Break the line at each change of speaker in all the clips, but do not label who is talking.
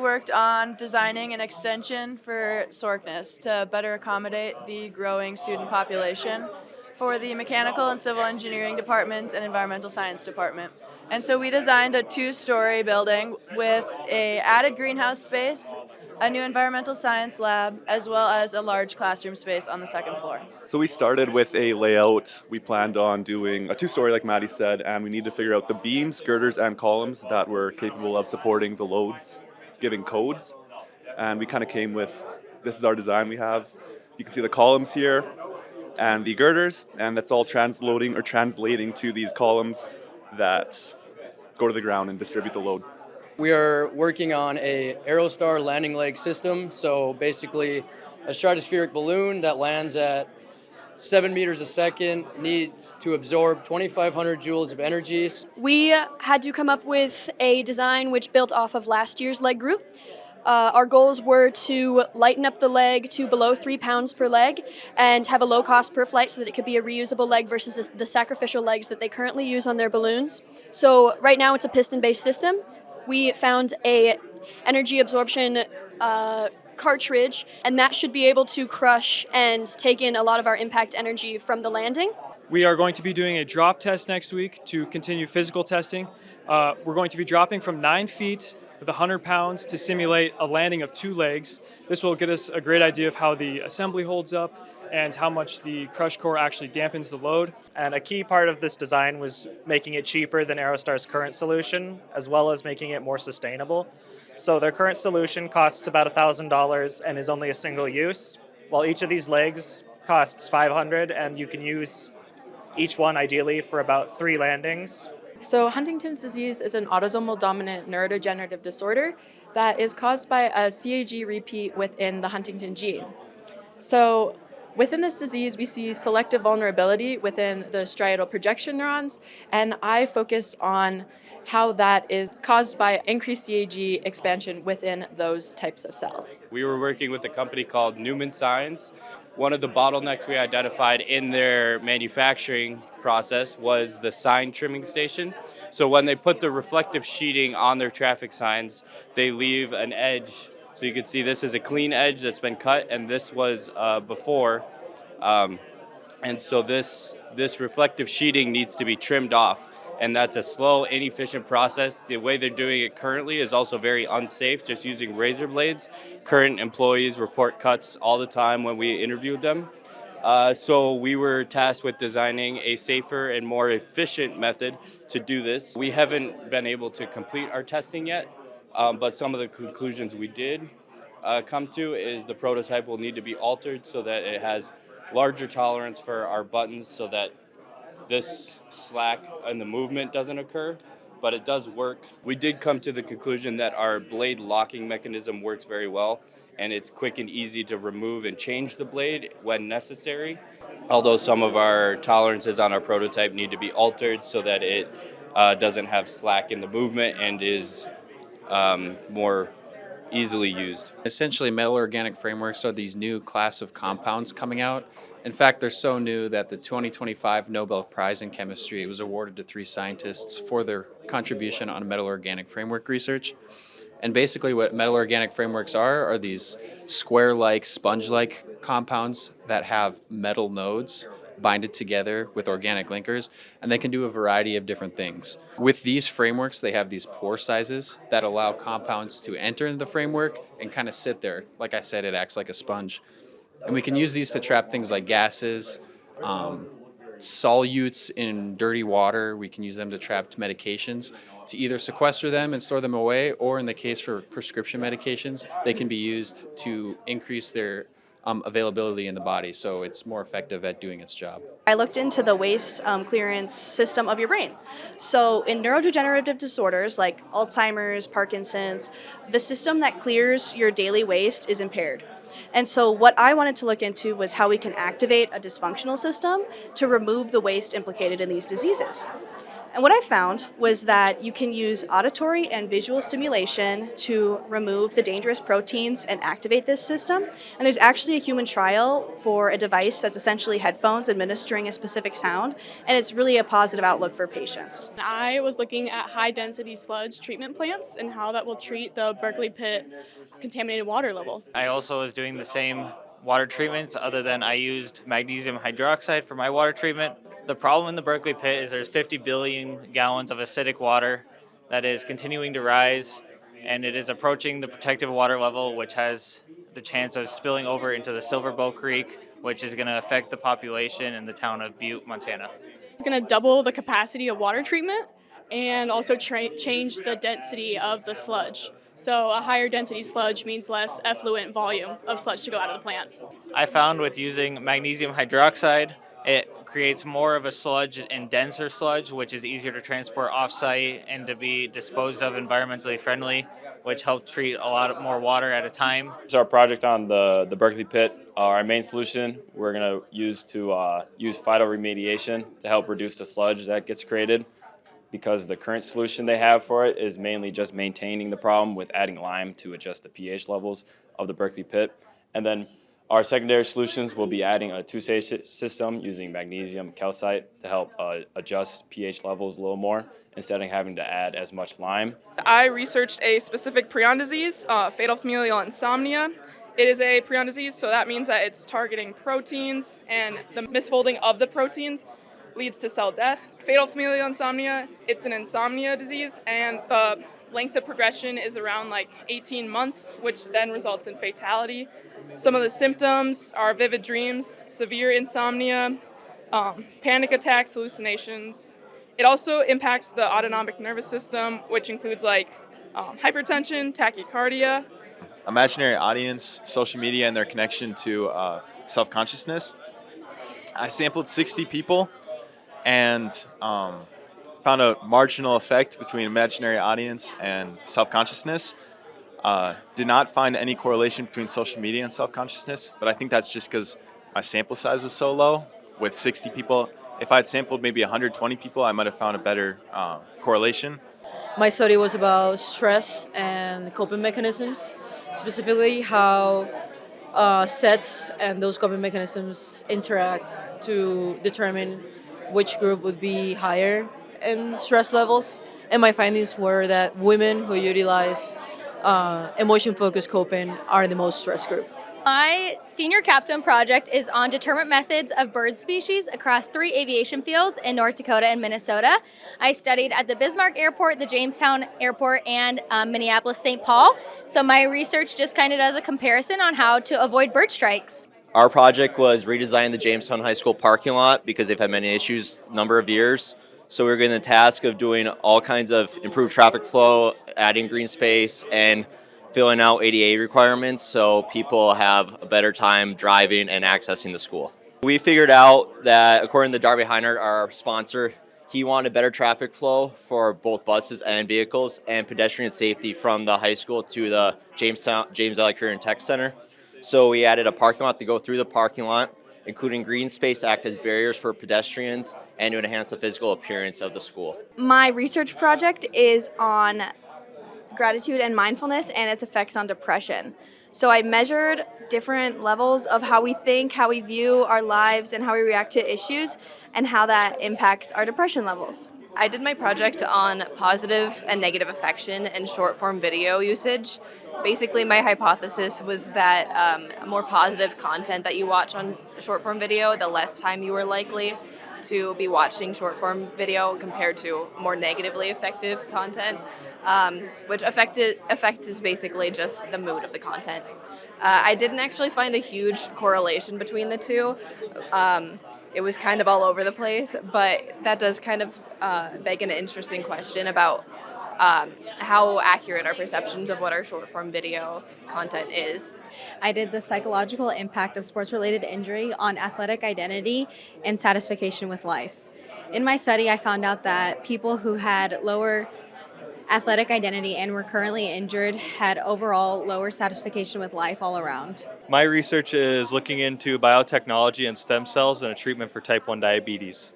worked on designing an extension for Sorkness to better accommodate the growing student population for the mechanical and civil engineering departments and environmental science department. And so we designed a 2-story building with a added greenhouse space, a new environmental science lab, as well as a large classroom space on the second floor.
So we started with a layout. We planned on doing a 2-story, like Maddie said, and we needed to figure out the beams, girders, and columns that were capable of supporting the loads, giving codes. And we kind of came with, this is our design we have. You can see the columns here and the girders, and that's all translating to these columns that go to the ground and distribute the load.
We are working on a Aerostar landing leg system, so basically a stratospheric balloon that lands at 7 meters a second needs to absorb 2,500 joules of energy.
We had to come up with a design which built off of last year's leg group. Our goals were to lighten up the leg to below 3 pounds per leg and have a low cost per flight so that it could be a reusable leg versus the sacrificial legs that they currently use on their balloons. So right now it's a piston-based system. We found a energy absorption cartridge, and that should be able to crush and take in a lot of our impact energy from the landing.
We are going to be doing a drop test next week to continue physical testing. We're going to be dropping from 9 feet with 100 pounds to simulate a landing of 2 legs. This will get us a great idea of how the assembly holds up and how much the crush core actually dampens the load.
And a key part of this design was making it cheaper than Aerostar's current solution, as well as making it more sustainable. So their current solution costs about $1,000 and is only a single use, while each of these legs costs $500, and you can use each one ideally for about 3 landings.
So Huntington's disease is an autosomal dominant neurodegenerative disorder that is caused by a CAG repeat within the Huntington gene. So within this disease, we see selective vulnerability within the striatal projection neurons, and I focused on how that is caused by increased CAG expansion within those types of cells.
We were working with a company called Newman Science. One of the bottlenecks we identified in their manufacturing process was the sign trimming station. So when they put the reflective sheeting on their traffic signs, they leave an edge. So you can see this is a clean edge that's been cut, and this was before. And so this reflective sheeting needs to be trimmed off. And that's a slow, inefficient process. The way they're doing it currently is also very unsafe, just using razor blades. Current employees report cuts all the time when we interviewed them. So we were tasked with designing a safer and more efficient method to do this. We haven't been able to complete our testing yet, but some of the conclusions we did come to is the prototype will need to be altered so that it has larger tolerance for our buttons so that this slack in the movement doesn't occur, but it does work. We did come to the conclusion that our blade locking mechanism works very well, and it's quick and easy to remove and change the blade when necessary. Although some of our tolerances on our prototype need to be altered so that it doesn't have slack in the movement and is more easily used.
Essentially, metal organic frameworks are these new class of compounds coming out. In fact, they're so new that the 2025 Nobel Prize in Chemistry was awarded to 3 scientists for their contribution on metal organic framework research. And basically what metal organic frameworks are these square-like, sponge-like compounds that have metal nodes binded together with organic linkers, and they can do a variety of different things. With these frameworks, they have these pore sizes that allow compounds to enter into the framework and kind of sit there. Like I said, it acts like a sponge. And we can use these to trap things like gases, solutes in dirty water. We can use them to trap medications, to either sequester them and store them away, or in the case for prescription medications, they can be used to increase their availability in the body, so it's more effective at doing its job.
I looked into the waste clearance system of your brain. So in neurodegenerative disorders like Alzheimer's, Parkinson's, the system that clears your daily waste is impaired. And so what I wanted to look into was how we can activate a dysfunctional system to remove the waste implicated in these diseases. And what I found was that you can use auditory and visual stimulation to remove the dangerous proteins and activate this system. And there's actually a human trial for a device that's essentially headphones administering a specific sound, and it's really a positive outlook for patients.
I was looking at high density sludge treatment plants and how that will treat the Berkeley pit contaminated water level.
I also was doing the same water treatments, other than I used magnesium hydroxide for my water treatment. The problem in the Berkeley pit is there's 50 billion gallons of acidic water that is continuing to rise, and it is approaching the protective water level, which has the chance of spilling over into the Silverbow Creek, which is going to affect the population in the town of Butte, Montana.
It's going to double the capacity of water treatment and also change the density of the sludge. So a higher density sludge means less effluent volume of sludge to go out of the plant.
I found with using magnesium hydroxide, it creates more of a sludge and denser sludge, which is easier to transport off-site and to be disposed of environmentally friendly, which helps treat a lot more water at a time.
It's our project on the Berkeley pit. Our main solution we're going to use phytoremediation to help reduce the sludge that gets created, because the current solution they have for it is mainly just maintaining the problem with adding lime to adjust the pH levels of the Berkeley pit. And then our secondary solutions will be adding a two-stage system using magnesium calcite to help adjust pH levels a little more instead of having to add as much lime.
I researched a specific prion disease, fatal familial insomnia. It is a prion disease, so that means that it's targeting proteins, and the misfolding of the proteins leads to cell death. Fatal familial insomnia, it's an insomnia disease, and the length of progression is around like 18 months, which then results in fatality. Some of the symptoms are vivid dreams, severe insomnia, panic attacks, hallucinations. It also impacts the autonomic nervous system, which includes like hypertension, tachycardia.
Imaginary audience, social media, and their connection to self-consciousness. I sampled 60 people and found a marginal effect between imaginary audience and self-consciousness. Did not find any correlation between social media and self-consciousness, but I think that's just because my sample size was so low with 60 people. If I had sampled maybe 120 people, I might have found a better correlation.
My study was about stress and coping mechanisms, specifically how sets and those coping mechanisms interact to determine which group would be higher in stress levels. And my findings were that women who utilize emotion-focused coping are the most stressed group.
My senior capstone project is on determinant methods of bird species across 3 aviation fields in North Dakota and Minnesota. I studied at the Bismarck Airport, the Jamestown Airport, and Minneapolis-St. Paul. So my research just kind of does a comparison on how to avoid bird strikes.
Our project was redesigning the Jamestown High School parking lot because they've had many issues a number of years. So we were given the task of doing all kinds of improved traffic flow, adding green space, and filling out ADA requirements so people have a better time driving and accessing the school. We figured out that, according to Darby Heinert, our sponsor, he wanted better traffic flow for both buses and vehicles and pedestrian safety from the high school to the James Valley Career and Tech Center. So we added a parking lot to go through the parking lot, including green space to act as barriers for pedestrians and to enhance the physical appearance of the school.
My research project is on gratitude and mindfulness and its effects on depression. So I measured different levels of how we think, how we view our lives, and how we react to issues, and how that impacts our depression levels.
I did my project on positive and negative affection and short form video usage. Basically, my hypothesis was that more positive content that you watch on short form video, the less time you are likely to be watching short form video compared to more negatively effective content, which effect is basically just the mood of the content. I didn't actually find a huge correlation between the two. It was kind of all over the place, but that does kind of beg an interesting question about how accurate our perceptions of what our short-form video content is.
I did the psychological impact of sports-related injury on athletic identity and satisfaction with life. In my study, I found out that people who had lower athletic identity and were currently injured had overall lower satisfaction with life all around.
My research is looking into biotechnology and stem cells and a treatment for type 1 diabetes.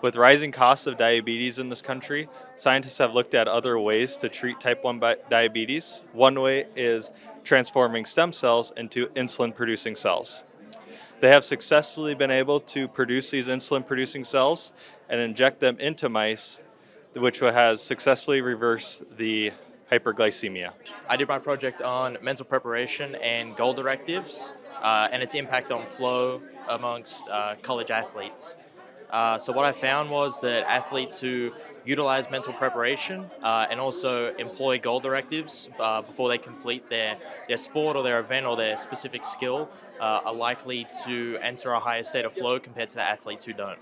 With rising costs of diabetes in this country, scientists have looked at other ways to treat type 1 diabetes. One way is transforming stem cells into insulin-producing cells. They have successfully been able to produce these insulin-producing cells and inject them into mice, which has successfully reversed the hyperglycemia.
I did my project on mental preparation and goal directives and its impact on flow amongst college athletes. So what I found was that athletes who utilize mental preparation and also employ goal directives before they complete their sport or their event or their specific skill are likely to enter a higher state of flow compared to the athletes who don't.